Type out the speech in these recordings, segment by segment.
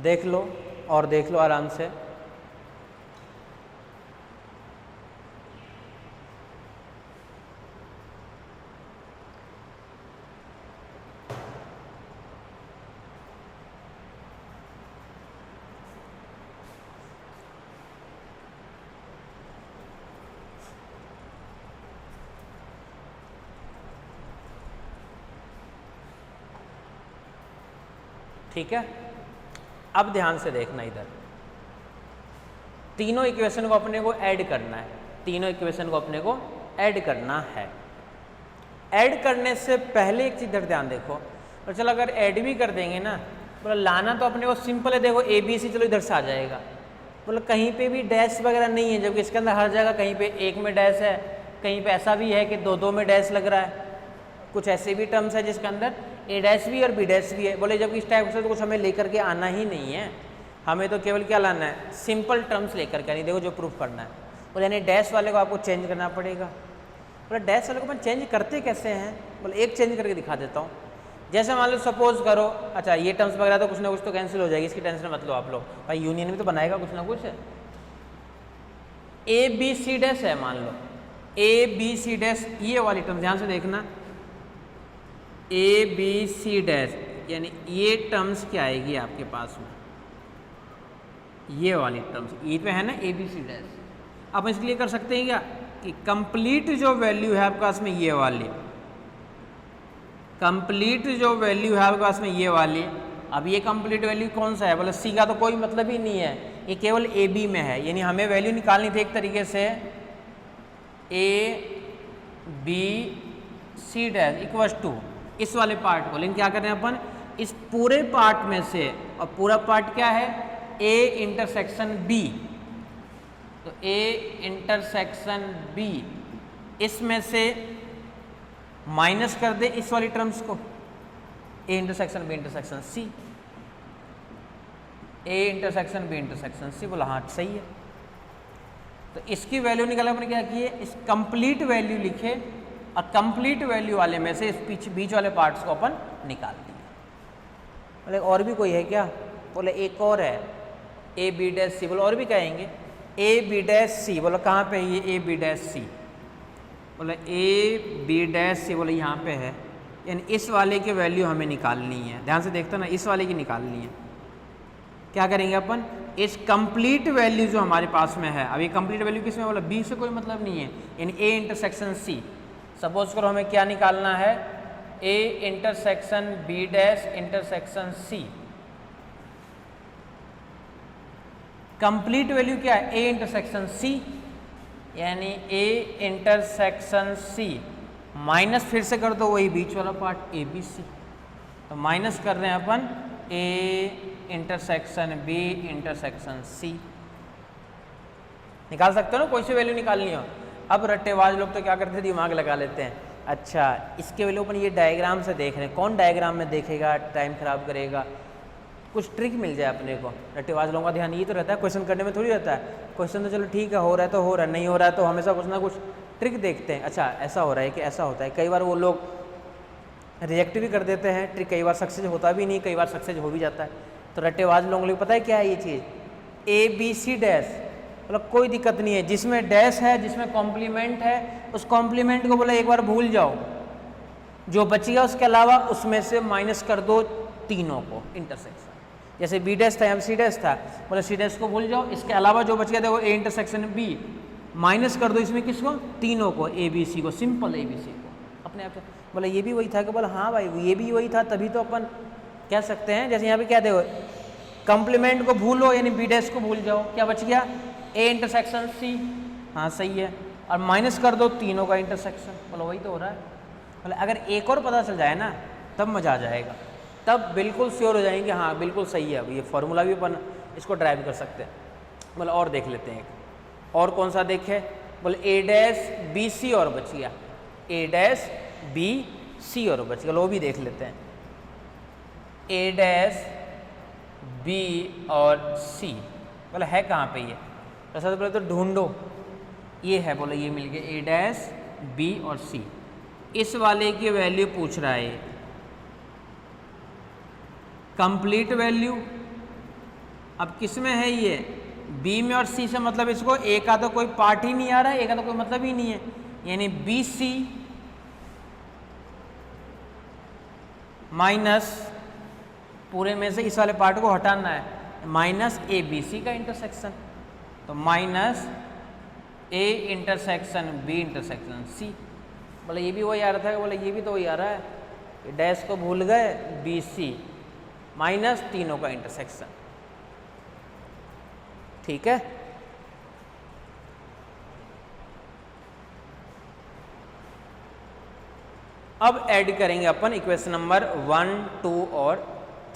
देख लो और देख लो आराम से। ठीक है, अब ध्यान से देखना, इधर तीनों इक्वेशन को अपने को ऐड करना है, तीनों इक्वेशन को अपने को ऐड करना है। ऐड करने से पहले एक चीज इधर ध्यान देखो, और चलो अगर ऐड भी कर देंगे ना, बोला लाना तो अपने को सिंपल है, देखो ए बी सी चलो इधर से आ जाएगा, बोला कहीं पे भी डैश वगैरह नहीं है, जबकि इसके अंदर हर जगह कहीं पे एक में डैश है, कहीं पे ऐसा भी है कि दो दो में डैश लग रहा है, कुछ ऐसे भी टर्म्स है जिसके अंदर ए डैश भी और बी डैश भी है। बोले जब इस टाइप से तो कुछ हमें लेकर के आना ही नहीं है, हमें तो केवल क्या लाना है, सिंपल टर्म्स लेकर के आनी, देखो जो प्रूफ करना है। बोले यानी डैश वाले को आपको चेंज करना पड़ेगा। बोले डैश वाले को अपन चेंज करते कैसे हैं, बोले एक चेंज करके दिखा देता हूँ। जैसे मान लो सपोज करो, अच्छा ये टर्म्स वगैरह तो कुछ ना कुछ तो कैंसिल हो जाएगी, इसकी टेंशन मत लो आप लोग, भाई यूनियन में तो बनाएगा कुछ ना कुछ। ए बी सी डैश है, मान लो ए बी सी डैश, ये वाली टर्म ध्यान से देखना, ए बी सी डैश यानी ये टर्म्स क्या आएगी आपके पास में, ये वाली टर्म्स, ये पे है ना ए बी सी डैश। अब इसके लिए कर सकते हैं क्या कि कंप्लीट जो वैल्यू है आपके पास में ये वाली, कंप्लीट जो वैल्यू है आपके पास में ये वाली, अब ये कंप्लीट वैल्यू कौन सा है, बोले सी का तो कोई मतलब ही नहीं है, ये केवल ए बी में है, यानी हमें वैल्यू निकालनी थी एक तरीके से A B C dash equals to इस वाले पार्ट को, लेकिन क्या कर रहे हैं अपन, इस पूरे पार्ट में से, और पूरा पार्ट क्या है, ए इंटरसेक्शन बी, तो ए इंटरसेक्शन बी, इसमें से माइनस कर दे इस वाली टर्म्स को, A intersection B intersection C, A intersection B intersection C, बोला हाँ सही है। तो इसकी वैल्यू निकाला अपने क्या किए, इस कंप्लीट वैल्यू लिखे और कंप्लीट वैल्यू वाले में से इस बीच वाले पार्ट्स को अपन निकाल दिए। बोले और भी कोई है क्या, बोले एक और है, ए बी डैश सी, बोले और भी कहेंगे ए बी डैश सी, बोले कहाँ पे है ये ए बी डैश सी, बोले ए बी डैश सी, बोले यहाँ पे है, यानी इस वाले की वैल्यू हमें निकालनी है, ध्यान से देखते ना, इस वाले की निकालनी है। क्या करेंगे अपन, इस कंप्लीट वैल्यू जो हमारे पास में है, अब ये कंप्लीट वैल्यू किस में, बोला बी से कोई मतलब नहीं है, यानी ए इंटरसेक्शन सी, सपोज करो हमें क्या निकालना है, A intersection B dash intersection C, complete value क्या है, ए इंटरसेक्शन सी, यानी ए इंटरसेक्शन सी माइनस फिर से कर दो वही बीच वाला पार्ट ए बी सी, तो माइनस कर रहे हैं अपन A intersection B intersection C, निकाल सकते हो ना, कोई सी वैल्यू निकालनी हो। अब रट्टेबाज लोग तो क्या करते हैं, दिमाग लगा लेते हैं, अच्छा इसके वैल्यू अपन ये डायग्राम से देख रहे हैं, कौन डायग्राम में देखेगा, टाइम खराब करेगा, कुछ ट्रिक मिल जाए अपने को। रट्टेबाज लोगों का ध्यान ये तो रहता है, क्वेश्चन करने में थोड़ी रहता है, क्वेश्चन तो चलो ठीक है, हो रहा है तो हो रहा है, नहीं हो रहा है तो हमेशा कुछ ना कुछ ट्रिक देखते हैं, अच्छा ऐसा हो रहा है कि ऐसा होता है। कई बार वो लोग रिजेक्ट भी कर देते हैं, ट्रिक कई बार सक्सेस होता भी नहीं, कई बार सक्सेस हो भी जाता है। तो रट्टेबाज लोगों को पता है क्या है ये चीज़, ए बी सी डैश, मतलब कोई दिक्कत नहीं है, जिसमें डैश है, जिसमें कॉम्प्लीमेंट है, उस कॉम्प्लीमेंट को बोला एक बार भूल जाओ, जो बच गया उसके अलावा उसमें से माइनस कर दो तीनों को इंटरसेक्शन, जैसे बी डैश था यहाँ सी डैश था, बोले सी डैश को भूल जाओ, इसके अलावा जो बच गया था वो ए इंटरसेक्शन बी, माइनस कर दो इसमें किसको, तीनों को, ए बी सी को, सिंपल ए बी सी को अपने आप से। बोले ये भी वही था कि, बोला हाँ भाई ये भी वही था, तभी तो अपन कह सकते हैं, जैसे यहाँ पे क्या देखो, कंप्लीमेंट को भूलो यानी बी डैश को भूल जाओ, क्या बच गया, ए इंटरसेक्शन सी, हाँ सही है, और माइनस कर दो तीनों का इंटरसेक्शन, बोलो वही तो हो रहा है। बोले अगर एक और पता चल जाए ना तब मजा आ जाएगा, तब बिल्कुल श्योर हो जाएंगे हाँ बिल्कुल सही है, अब ये फॉर्मूला भी अपन इसको ड्राइव कर सकते हैं। बोले और देख लेते हैं, और कौन सा देखे, बोले ए डैश बी सी और बच गया, ए डैश बी सी और बच गया, वो भी देख लेते हैं, ए डैश बी और सी, बोले है कहाँ पे ये, तो सबसे पहले तो ढूंढो, ये है, बोले ये मिल गया, ए डैश बी और सी, इस वाले की वैल्यू पूछ रहा है, कंप्लीट वैल्यू अब किस में है ये, बी में और सी से, मतलब इसको ए का तो कोई पार्ट ही नहीं आ रहा है, ए का तो कोई मतलब ही नहीं है, यानी बी सी माइनस पूरे में से इस वाले पार्ट को हटाना है, माइनस ए बी सी का इंटरसेक्शन, तो minus A intersection B intersection C. बोले ये भी वही आ रहा था, बोले ये भी तो वही आ रहा है, डैश को भूल गए, बी सी माइनस तीनों का इंटरसेक्शन। ठीक है, अब ऐड करेंगे अपन इक्वेशन नंबर 1, 2 और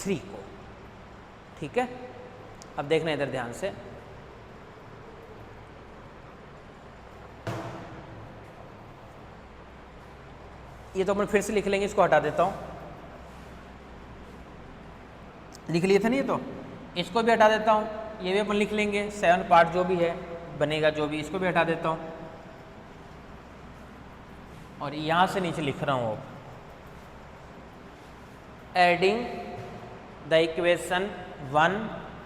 3 को। ठीक है, अब देखना इधर ध्यान से, ये तो अपन फिर से लिख लेंगे, इसको हटा देता हूं, लिख लिए थे ना ये, तो इसको भी हटा देता हूं, ये भी अपन लिख लेंगे, 7 पार्ट जो भी है बनेगा, जो भी, इसको भी हटा देता हूं, और यहां से नीचे लिख रहा हूं, adding the equation 1,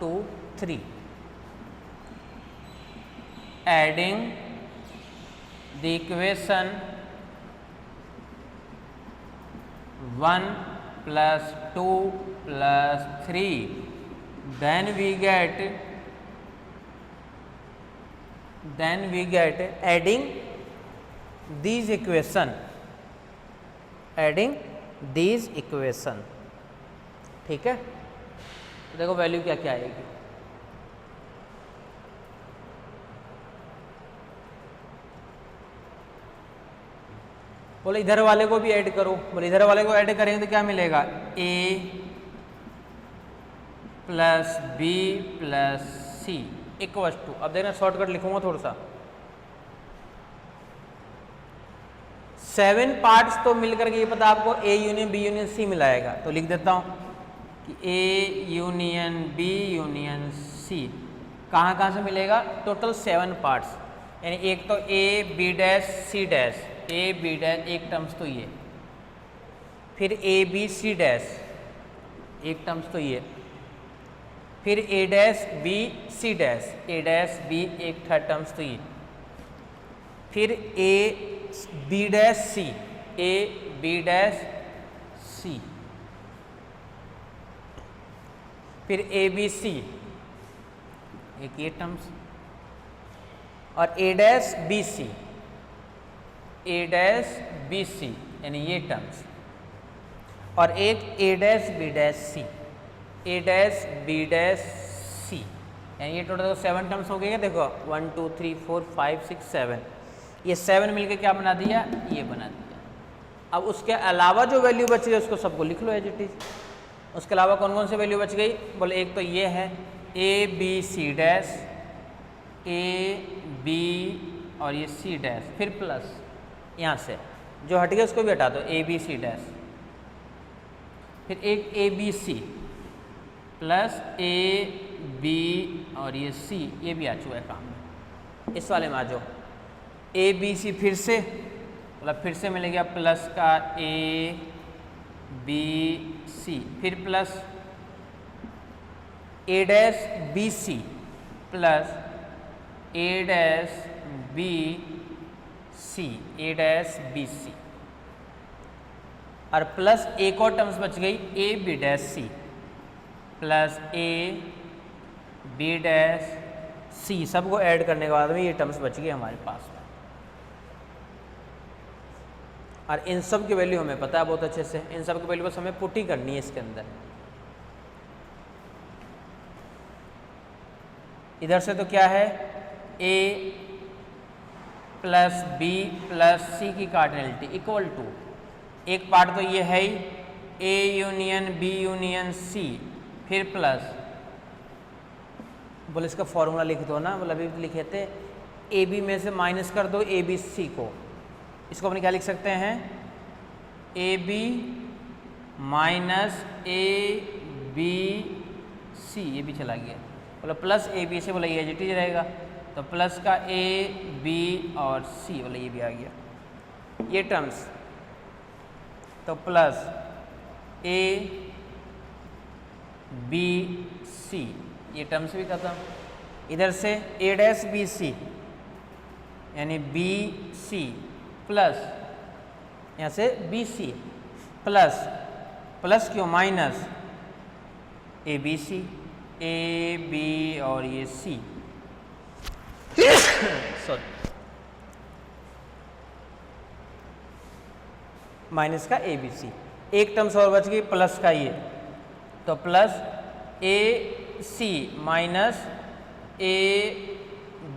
2, 3, adding the equation 1 plus 2 plus 3, then we get adding these equation, ठीक है। तो देखो वैल्यू क्या क्या आएगी, बोले इधर वाले को भी ऐड करो, बोले इधर वाले को ऐड करेंगे तो क्या मिलेगा, a plus B plus C equal to, अब देखना शॉर्टकट लिखूंगा थोड़ा सा, 7 पार्ट्स तो मिलकर के ये पता आपको A union B union C मिलाएगा, तो लिख देता हूं कि A union B union C कहाँ से मिलेगा, टोटल 7 पार्ट्स, यानी एक तो A B dash C dash, A B dash एक टर्म्स तो ये, फिर ए बी सी डैश एक टर्म्स तो ये, फिर A dash B C dash, A dash B एक थर्ड टर्म्स तो ये, फिर A B dash C, A B dash सी, फिर ए बी सी एक ये टर्म्स, और ए dash B C, A dash B सी यानी ये टर्म्स, और एक ए dash B dash C, A dash B dash सी, यानी ये टोटल 7 टर्म्स हो गए। देखो 1 2 3 4 5 6 7, ये 7 मिलकर क्या बना दिया, ये बना दिया। अब उसके अलावा जो वैल्यू बच गई उसको सबको लिख लो एज इट इज। उसके अलावा कौन कौन सी वैल्यू बच गई, बोले एक तो ये है A B C dash, A B और ये सी डैश, फिर प्लस यहाँ से जो हट गया उसको भी हटा दो, ए बी सी डैश, फिर एक A B C plus A B और ये सी, ये भी आ चुका है काम में। इस वाले में आ जाओ, ए बी सी फिर से, मतलब फिर से मिलेगा प्लस का ए बी सी, फिर plus A dash B C plus A dash B C, A dash B C, और प्लस एक और टर्म्स बच गई A B dash C plus A B dash C, सबको ऐड करने के बाद में ये टर्म्स बच गई हमारे पास में। और इन सब की वैल्यू हमें पता है बहुत अच्छे से, इन सब की वैल्यू बस हमें पुट ही करनी है इसके अंदर। इधर से तो क्या है, A plus B plus C की कार्डिनलिटी इक्वल टू, एक पार्ट तो ये है ही A union B union C, फिर प्लस, बोले इसका फॉर्मूला लिख दो ना, बोले अभी लिखे थे ए बी में से माइनस कर दो ए बी सी को, इसको अपने क्या लिख सकते हैं, A B minus A B C, ये भी चला गया, बोला प्लस ए बी से, बोला ये एज रहेगा, तो प्लस का ए बी और सी, बोला ये भी आ गया ये टर्म्स, तो प्लस ए बी सी ये टर्म्स भी खत्म। इधर से ए डैश बी सी यानी बी सी प्लस यहाँ से बी सी प्लस प्लस क्यों minus A B C, A B और ये सी सॉरी माइनस का ए बी सी। एक टर्म्स और बच गई प्लस का ये, तो plus A C minus A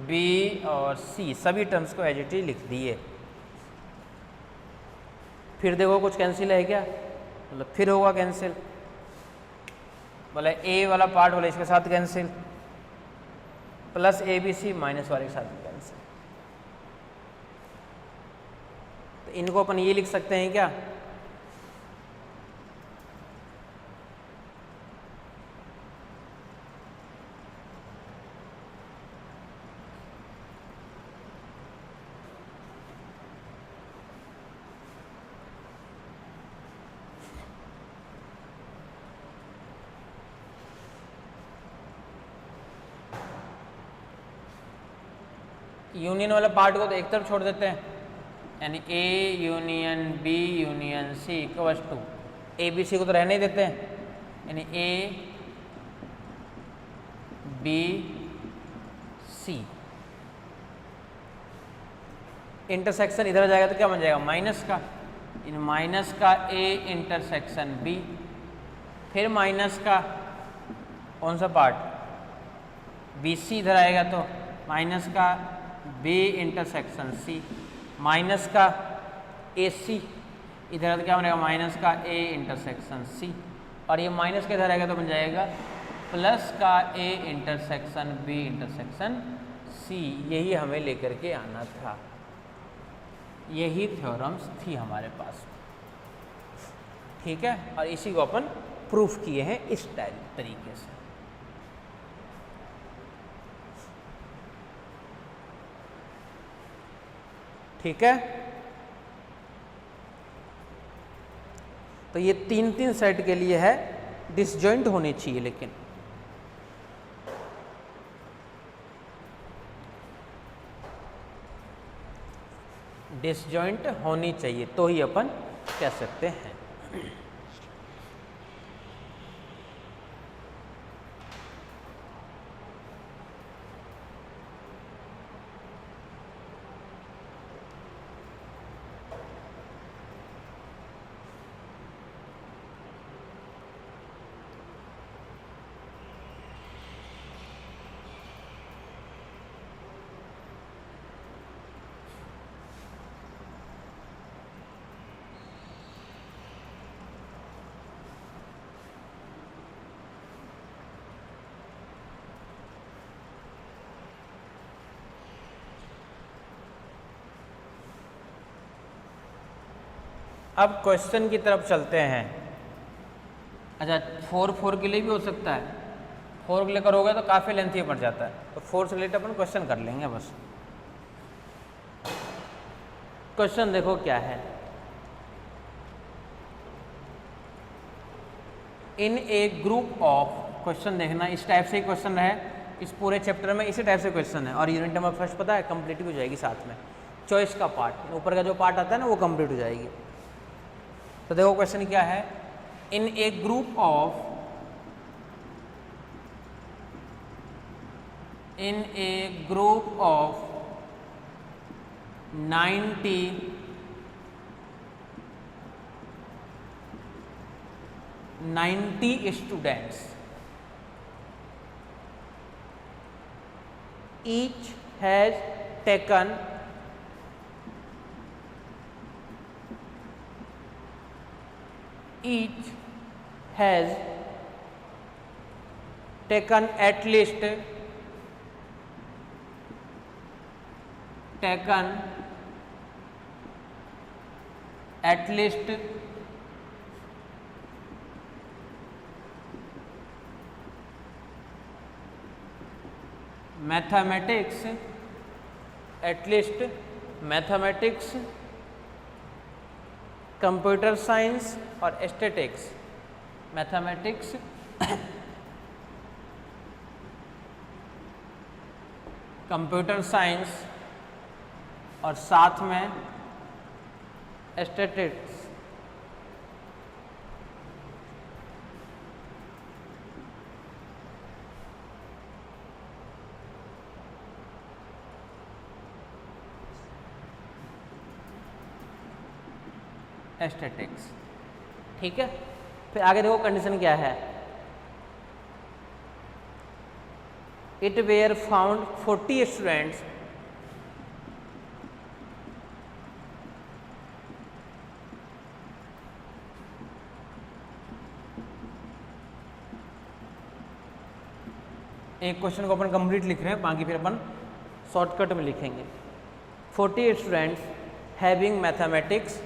B और सी, सभी टर्म्स को एज इट इज लिख दिए। फिर देखो कुछ कैंसिल है क्या, मतलब फिर होगा कैंसिल, बोले ए वाला पार्ट बोले इसके साथ cancel, plus A B C minus वाले के साथ कैंसिल। तो इनको अपन ये लिख सकते हैं क्या, यूनियन वाला पार्ट को तो एक तरफ छोड़ देते हैं, यानी A union B union C equals to, A B C को तो रहने ही देते हैं, यानी ए बी सी। इंटरसेक्शन इधर जाएगा तो क्या बन जाएगा माइनस का, इन माइनस का ए इंटरसेक्शन बी, फिर माइनस का कौन सा पार्ट बी सी इधर आएगा तो माइनस का बी इंटरसेक्शन सी, माइनस का ए सी इधर तो क्या बनेगा माइनस का ए इंटरसेक्शन सी, और ये माइनस के इधर आएगा तो बन जाएगा प्लस का A intersection B intersection C. यही हमें लेकर के आना था, यही थ्योरम्स थी हमारे पास, ठीक है। और इसी को अपन प्रूफ किए हैं इस तरीके से। ठीक है, तो ये तीन तीन सेट के लिए है, डिसजॉइंट होनी चाहिए, लेकिन डिसजॉइंट होनी चाहिए तो ही अपन कह सकते हैं। अब क्वेश्चन की तरफ चलते हैं। अच्छा, 4 के लिए भी हो सकता है, 4 के लिए करोगे तो काफ़ी लेंथी पड़ जाता है, तो 4 से रिलेटेड अपन क्वेश्चन कर लेंगे बस। क्वेश्चन देखो क्या है, in a group of, question देखना इस टाइप से ही क्वेश्चन है, इस पूरे चैप्टर में इसी टाइप से क्वेश्चन है, और यूनिट नंबर फर्स्ट पता है कंप्लीट भी हो जाएगी, साथ में चॉइस का पार्ट, ऊपर का जो पार्ट आता है ना वो कंप्लीट हो जाएगी। तो देखो क्वेश्चन क्या है, in a group of, in a group of 90 students, each has taken at least mathematics, computer science और स्टैटिक्स, मैथमेटिक्स कंप्यूटर साइंस और साथ में स्टैटिस्टिक्स। एस्थेटिक्स, ठीक है। फिर आगे देखो कंडीशन क्या है। इट वेयर फाउंड 40 स्टूडेंट्स एक क्वेश्चन को अपन कंप्लीट लिख रहे हैं, बाकी फिर अपन शॉर्टकट में लिखेंगे। 40 students having mathematics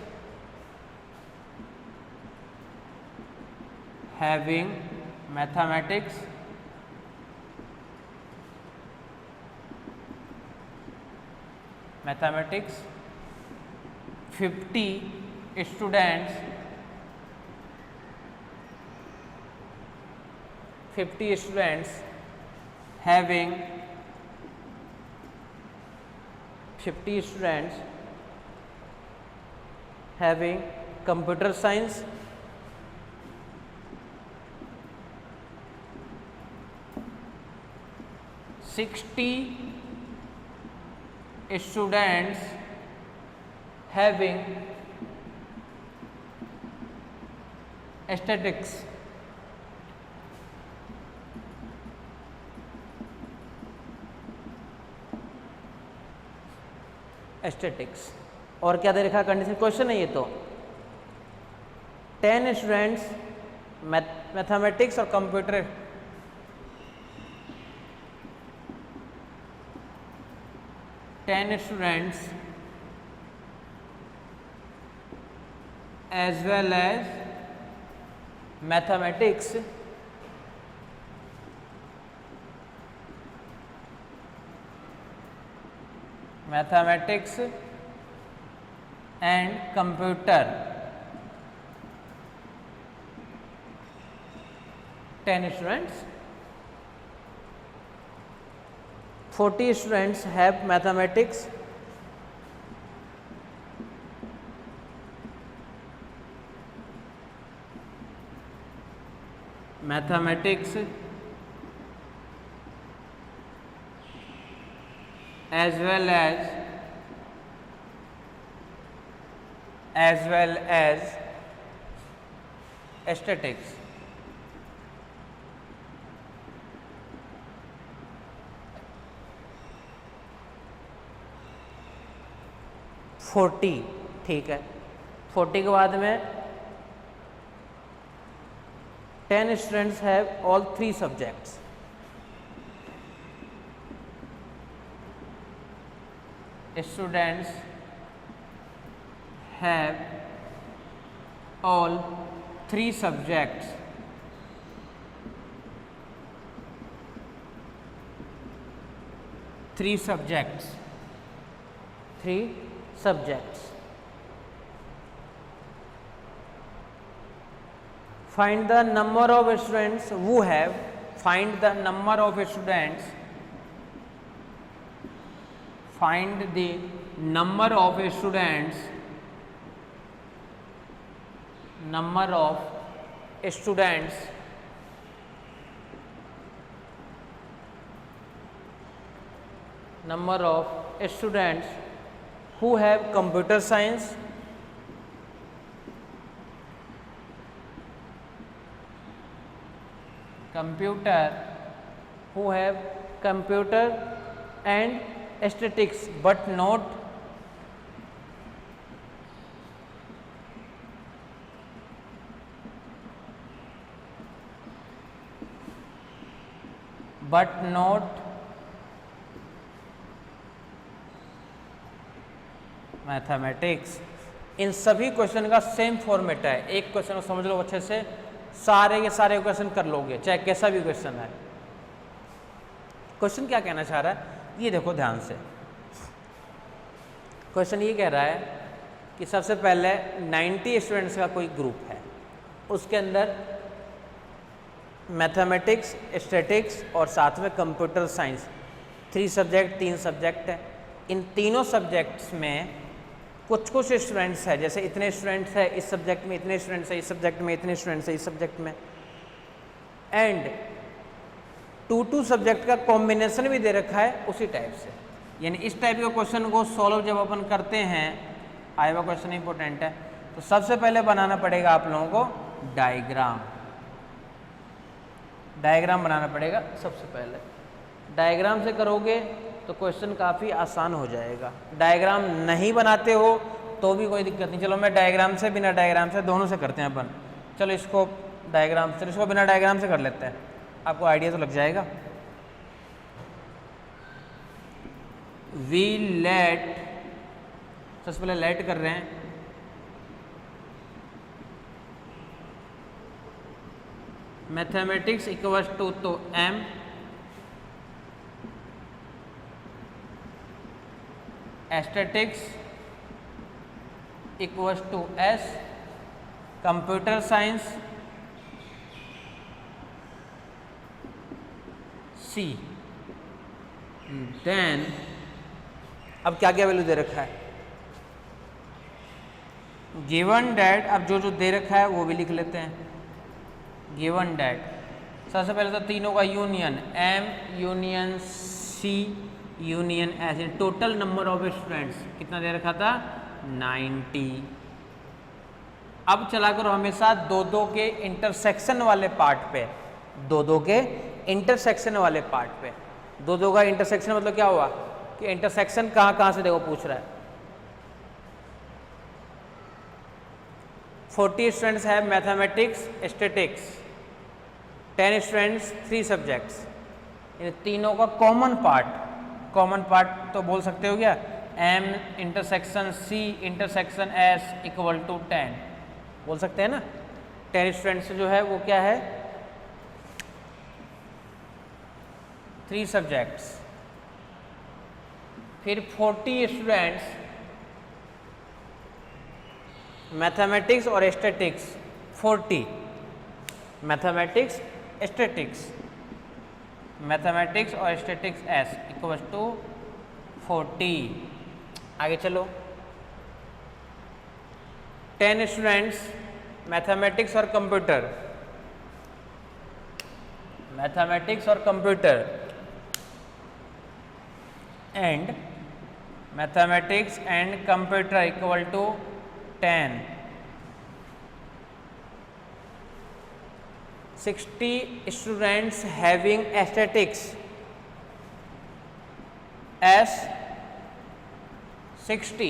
mathematics 50 students having 50 students having computer science, students having statistics, और क्या दे रखा कंडीशन, क्वेश्चन है ये तो। 10 स्टूडेंट्स मैथमेटिक्स और computer 10 students as well as mathematics and computer 10 students, 40 students have mathematics as well as statistics, ठीक है। 40 के बाद में 10 students have all 3 subjects, students have all 3 subjects, three subjects. Find the number of students who have, find the number of students, find the number of students, number of students who have computer science, who have computer and statistics but not mathematics. इन सभी question का same format है, एक question को समझ लो अच्छे से, सारे के सारे क्वेश्चन कर लोगे चाहे कैसा भी क्वेश्चन है। क्वेश्चन क्या कहना चाह रहा है ये देखो ध्यान से। क्वेश्चन ये कह रहा है कि सबसे पहले 90 स्टूडेंट्स का कोई ग्रुप है, उसके अंदर मैथमेटिक्स, स्टैटिस्टिक्स और साथ में कंप्यूटर साइंस 3 सब्जेक्ट 3 सब्जेक्ट है। इन तीनों सब्जेक्ट्स में कुछ कुछ स्टूडेंट्स है, जैसे इतने स्टूडेंट्स है इस सब्जेक्ट में, इतने स्टूडेंट्स है इस सब्जेक्ट में, इतने स्टूडेंट्स है इस सब्जेक्ट में, एंड 2 सब्जेक्ट का कॉम्बिनेशन भी दे रखा है उसी टाइप से। यानी इस टाइप के क्वेश्चन को सॉल्व जब अपन करते हैं, आया हुआ क्वेश्चन इंपॉर्टेंट है, तो सबसे पहले बनाना पड़ेगा आप लोगों को डायग्राम। डायग्राम बनाना पड़ेगा सबसे पहले। डायग्राम से करोगे तो क्वेश्चन काफ़ी आसान हो जाएगा। डायग्राम नहीं बनाते हो तो भी कोई दिक्कत नहीं। चलो मैं डायग्राम से, बिना डायग्राम से, दोनों से करते हैं अपन। चलो इसको डायग्राम से, इसको बिना डायग्राम से कर लेते हैं, आपको आइडिया तो लग जाएगा। वी लेट, सबसे पहले लेट कर रहे हैं, मैथमेटिक्स इक्वल्स टू तो m, aesthetics equals to s, computer science c। Then अब क्या क्या वैल्यू दे रखा है, गिवन डैट, अब जो जो दे रखा है वो भी लिख लेते हैं। गिवन डैट, सबसे पहले तो तीनों का union, m union c union S, total number of students कितना दे रखा था, 90। अब चला करो हमेशा 2 के इंटरसेक्शन वाले पार्ट पे, 2 के इंटरसेक्शन वाले पार्ट पे। 2 का इंटरसेक्शन मतलब क्या हुआ कि इंटरसेक्शन कहाँ कहाँ से देखो पूछ रहा है। 40 स्टूडेंट्स है मैथमेटिक्स स्टैटिक्स, 10 स्टूडेंट्स 3 सब्जेक्ट्स, इन तीनों का कॉमन पार्ट तो बोल सकते हो क्या, m intersection c intersection s equal to 10 बोल सकते हैं ना। 10 स्टूडेंट्स जो है वो क्या है, 3 सब्जेक्ट्स, फिर 40 स्टूडेंट्स मैथमेटिक्स और स्टैटिक्स, 40 मैथमेटिक्स और स्टैटिक्स s इक्वल टू 40। आगे चलो, 10 स्टूडेंट्स मैथमेटिक्स और computer and mathematics and computer equal to 10। 60 students having aesthetics as 60,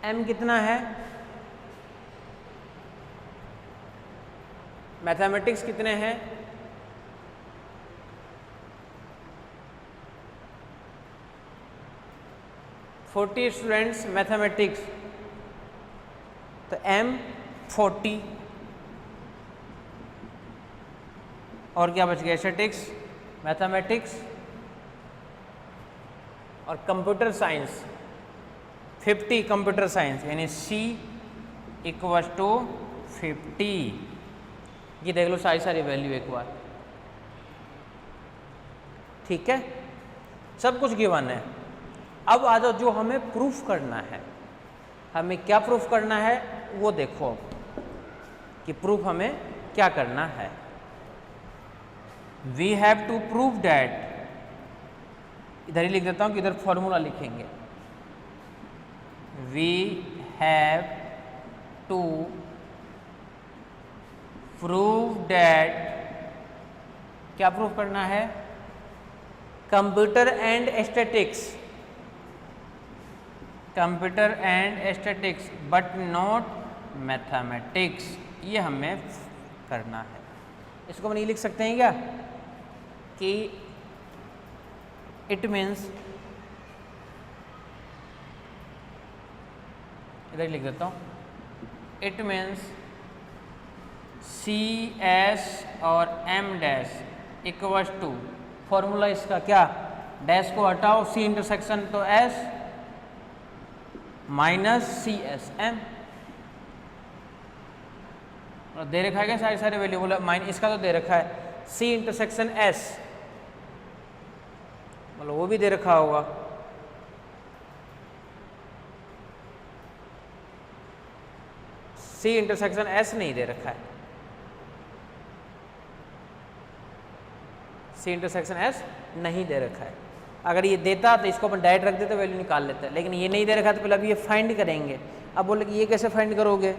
m कितना है, मैथमेटिक्स कितने हैं, 40 स्टूडेंट्स मैथमेटिक्स, तो m 40, और क्या बच गया, स्टैटिक्स, मैथमेटिक्स और कंप्यूटर साइंस 50, कंप्यूटर साइंस यानी c इक्वल टू 50। ये देख लो सारी वैल्यू एक बार, ठीक है, सब कुछ गिवन है। अब आ जाओ जो हमें प्रूफ करना है, हमें क्या प्रूफ करना है वो देखो कि प्रूफ हमें क्या करना है। We have to prove that, इधर ही लिख देता हूं कि इधर फॉर्मूला लिखेंगे, we have to prove that, क्या प्रूफ करना है, computer and statics but not mathematics, ये हमें करना है। इसको हम नहीं लिख सकते हैं क्या कि इट मीन्स, इधर लिख देता हूँ, इट मीन्स CS और M dash equals to, formula इसका क्या, डैश को हटाओ, C इंटरसेक्शन तो S minus C S M, दे रखा है क्या सारे सारे वैल्यू, बोला माइनस इसका तो दे रखा है सी इंटरसेक्शन एस, मतलब वो भी दे रखा होगा, सी इंटरसेक्शन एस नहीं दे रखा है, सी इंटरसेक्शन एस नहीं दे रखा है। अगर ये देता तो इसको अपन डायरेक्ट रख देते, वैल्यू निकाल लेते, लेकिन ये नहीं दे रखा तो पहले अभी ये फाइंड करेंगे। अब बोले कि ये कैसे फाइंड करोगे,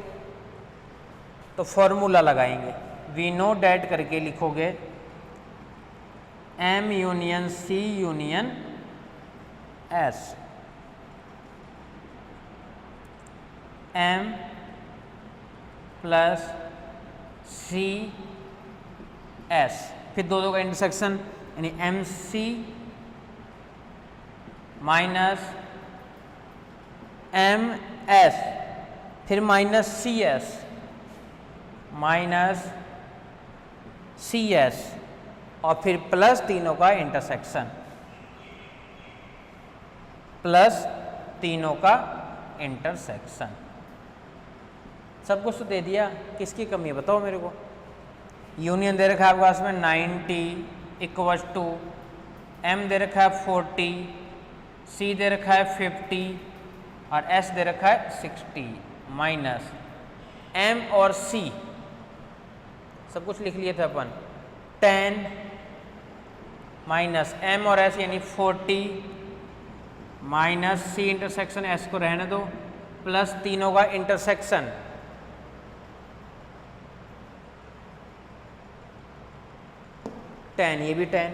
तो फॉर्मूला लगाएंगे, वी नो डैट करके लिखोगे M union C union S, M plus C S, फिर दो का इंटरसेक्शन यानी M C minus M S, फिर minus C S minus C S, और फिर प्लस तीनों का इंटरसेक्शन, प्लस तीनों का इंटरसेक्शन। सब कुछ तो दे दिया, किसकी कमी है बताओ मेरे को। यूनियन दे रखा है आपके पास में 90 इक्वल्स टू एम दे रखा है 40, सी दे रखा है 50 और एस दे रखा है 60, माइनस एम और सी सब कुछ लिख लिए थे अपन, 10 माइनस एम और एस यानी 40 माइनस सी इंटरसेक्शन एस को रहने दो, प्लस तीनों का इंटरसेक्शन, टेन, ये भी 10,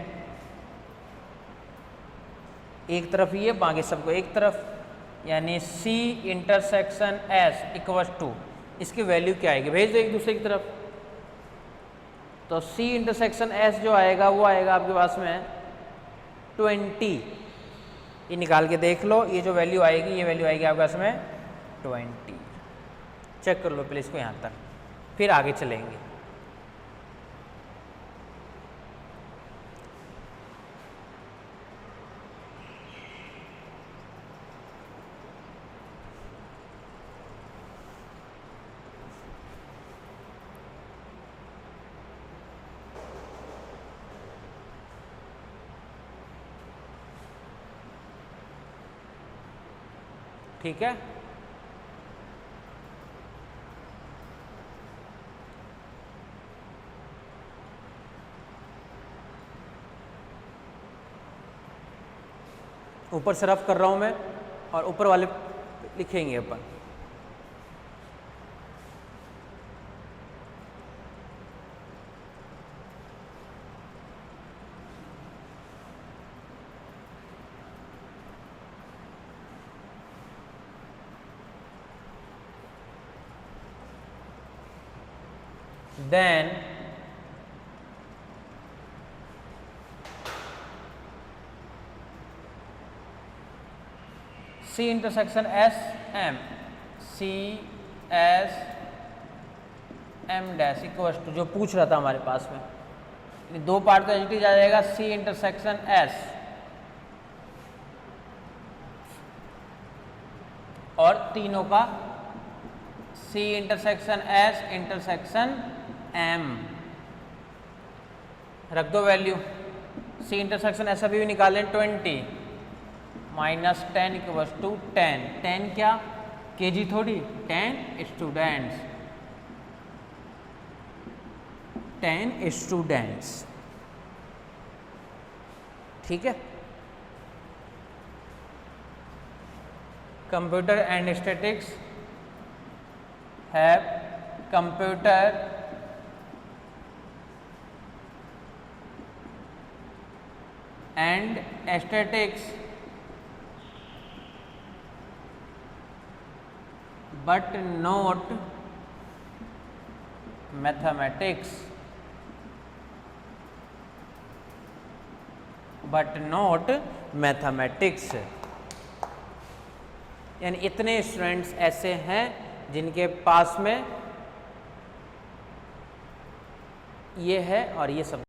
एक तरफ ये बाकी सबको एक तरफ, यानी C intersection S equal to, इसकी वैल्यू क्या आएगी, भेज दो एक दूसरे की तरफ। तो सी इंटरसेक्शन एस जो आएगा वो आएगा आपके पास में 20, ये निकाल के देख लो, ये जो वैल्यू आएगी ये वैल्यू आएगी आपके पास में 20। चेक कर लो पहले इसको यहाँ तक, फिर आगे चलेंगे। ठीक है, ऊपर से रफ कर रहा हूं मैं और ऊपर वाले लिखेंगे अपन। Then C intersection S M, C S M dash equal to, जो पूछ रहा था हमारे पास में, दो पार्ट तो एच आ जाएगा, C इंटरसेक्शन S और तीनों का C intersection S intersection M, रख दो वैल्यू। C इंटरसेक्शन S अभी भी निकालें 20 माइनस 10 इक्वल टू 10, 10 क्या केजी थोड़ी, 10 स्टूडेंट्स, 10 स्टूडेंट्स, ठीक है। Computer and statics have computer and statistics but not mathematics, but not mathematics, यानी इतने स्टूडेंट्स ऐसे हैं जिनके पास में ये है और ये सब